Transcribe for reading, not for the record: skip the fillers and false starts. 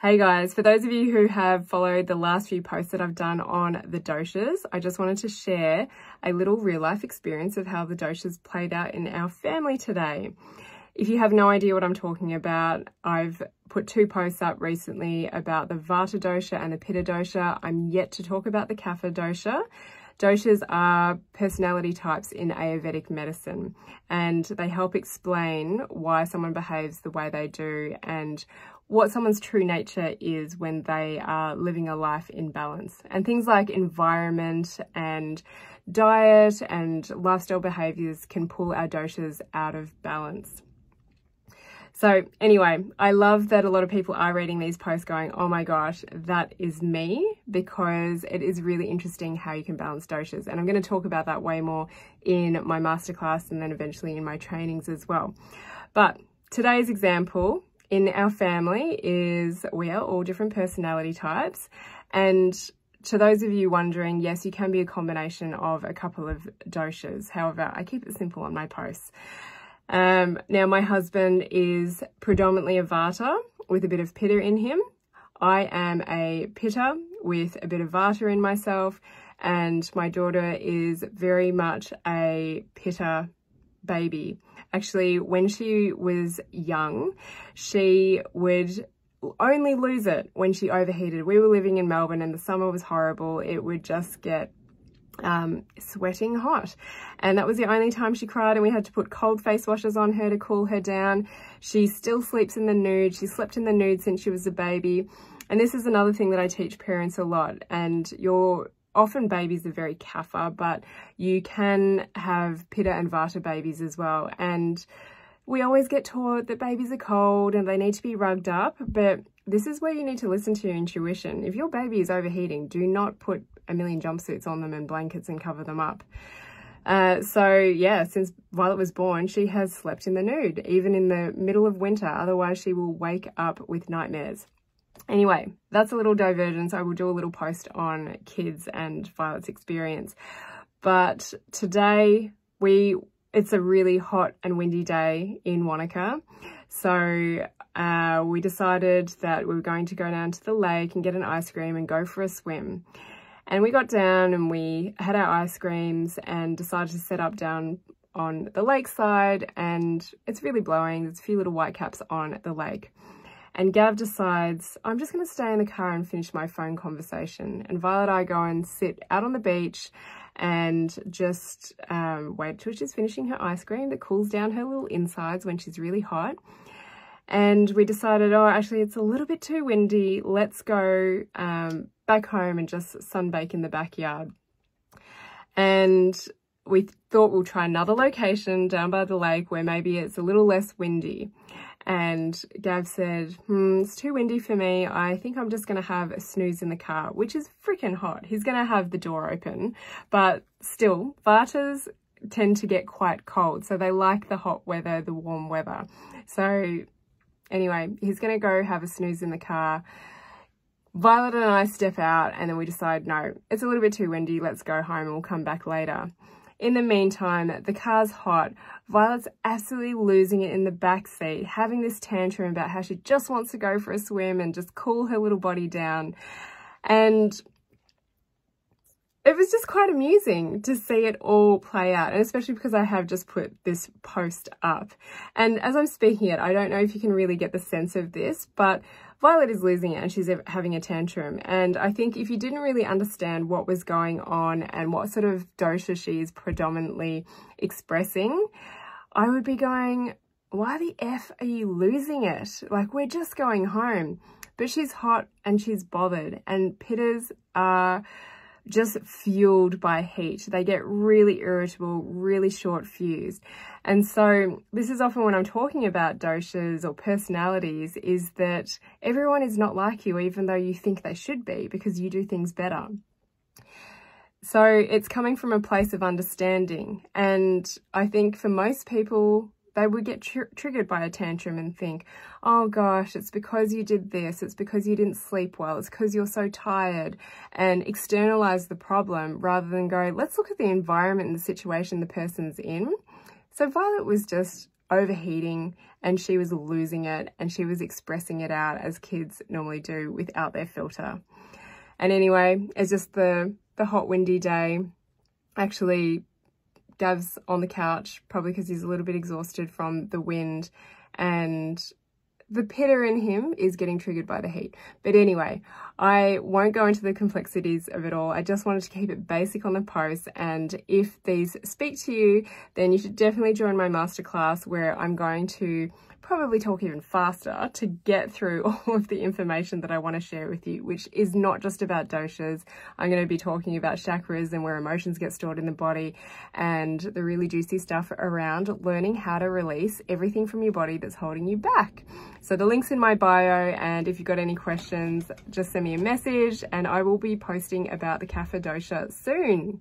Hey guys, for those of you who have followed the last few posts that I've done on the doshas, I just wanted to share a little real life experience of how the doshas played out in our family today. If you have no idea what I'm talking about, I've put 2 posts up recently about the vata dosha and the pitta dosha. I'm yet to talk about the kapha dosha. Doshas are personality types in Ayurvedic medicine, and they help explain why someone behaves the way they do and what someone's true nature is when they are living a life in balance. And things like environment and diet and lifestyle behaviors can pull our doshas out of balance. So anyway, I love that a lot of people are reading these posts going, oh my gosh, that is me, because it is really interesting how you can balance doshas. And I'm going to talk about that way more in my masterclass and then eventually in my trainings as well. But today's example in our family is we are all different personality types. And to those of you wondering, yes, you can be a combination of a couple of doshas. However, I keep it simple on my posts. Now my husband is predominantly a vata with a bit of pitta in him. I am a pitta with a bit of vata in myself, and my daughter is very much a pitta baby. Actually, when she was young, she would only lose it when she overheated. We were living in Melbourne and the summer was horrible. It would just get sweating hot, and that was the only time she cried, and we had to put cold face washes on her to cool her down. She still sleeps in the nude. She slept in the nude since she was a baby. And this is another thing that I teach parents a lot, and often babies are very kapha, but you can have pitta and vata babies as well. And we always get taught that babies are cold and they need to be rugged up, but this is where you need to listen to your intuition. If your baby is overheating, do not put a million jumpsuits on them and blankets and cover them up. So yeah, since Violet was born, she has slept in the nude, even in the middle of winter. Otherwise, she will wake up with nightmares. Anyway, that's a little divergence. I will do a little post on kids and Violet's experience. But today, it's a really hot and windy day in Wanaka. So we decided that we were going to go down to the lake and get an ice cream and go for a swim. And we got down and we had our ice creams and decided to set up down on the lakeside, and it's really blowing. There's a few little white caps on the lake. And Gav decides, I'm just going to stay in the car and finish my phone conversation. And Violet and I go and sit out on the beach and just wait till she's finishing her ice cream that cools down her little insides when she's really hot. And we decided, oh, actually, it's a little bit too windy. Let's go back home and just sunbake in the backyard. And we thought we'll try another location down by the lake where maybe it's a little less windy. And Gav said, it's too windy for me. I think I'm just going to have a snooze in the car, which is freaking hot. He's going to have the door open, but still, vatas tend to get quite cold. So they like the hot weather, the warm weather. So anyway, he's going to go have a snooze in the car. Violet and I step out, and then we decide, no, it's a little bit too windy. Let's go home and we'll come back later. In the meantime, the car's hot. Violet's absolutely losing it in the back seat, having this tantrum about how she just wants to go for a swim and just cool her little body down. And it was just quite amusing to see it all play out, and especially because I have just put this post up. And as I'm speaking it, I don't know if you can really get the sense of this, but Violet is losing it and she's having a tantrum. And I think if you didn't really understand what was going on and what sort of dosha she is predominantly expressing, I would be going, why the F are you losing it? Like, we're just going home. But she's hot and she's bothered, and pittas are just fueled by heat. They get really irritable, really short fused. And so this is often when I'm talking about doshas or personalities, is that everyone is not like you, even though you think they should be, because you do things better. So it's coming from a place of understanding. And I think for most people, they would get triggered by a tantrum and think, oh gosh, it's because you did this, it's because you didn't sleep well, it's because you're so tired, and externalize the problem rather than go, let's look at the environment and the situation the person's in. So Violet was just overheating, and she was losing it, and she was expressing it out as kids normally do without their filter. And anyway, it's just the hot windy day. Actually, Dav's on the couch, probably because he's a little bit exhausted from the wind, and the pitta in him is getting triggered by the heat. But anyway, I won't go into the complexities of it all. I just wanted to keep it basic on the post, and if these speak to you, then you should definitely join my masterclass, where I'm going to probably talk even faster to get through all of the information that I want to share with you, which is not just about doshas. I'm going to be talking about chakras and where emotions get stored in the body, and the really juicy stuff around learning how to release everything from your body that's holding you back. So the link's in my bio, and if you've got any questions, just send me a message, and I will be posting about the Kapha dosha soon.